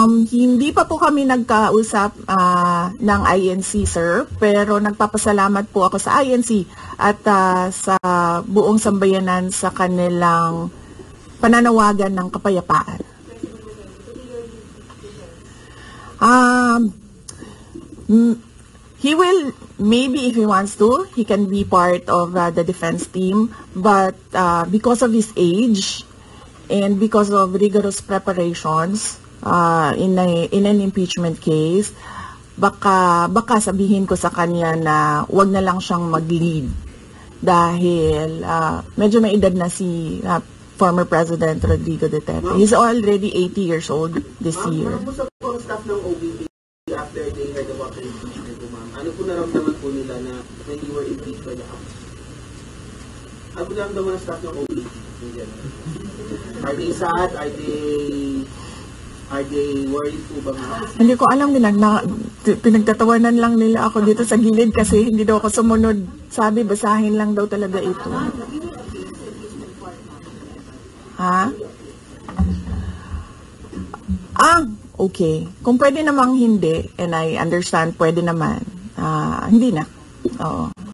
Hindi pa po kami nagkausap ng INC, sir, pero nagpapasalamat po ako sa INC at sa buong sambayanan sa kanilang pananawagan ng kapayapaan. He will, maybe if he wants to, he can be part of the defense team, but because of his age and because of rigorous preparations, in an impeachment case, baka sabihin ko sa kanya na wag na lang siyang mag-lead dahil medyo may edad na si former President Rodrigo Duterte. He's already 80 years old this year. Sa staff ng OVP after they heard about the impeachment, ma'am, ano po naramdaman po nila na when you were impeached by the House? Ano po naramdaman ng staff ng OVP? Are they sad? Are they worried po ba? Hindi ko alam, pinagtatawanan lang nila ako dito sa gilid kasi hindi daw ako sumunod. Sabi, basahin lang daw talaga ito. Ha? Okay. Kung pwede namang hindi, and I understand, pwede naman. Hindi na. Oo.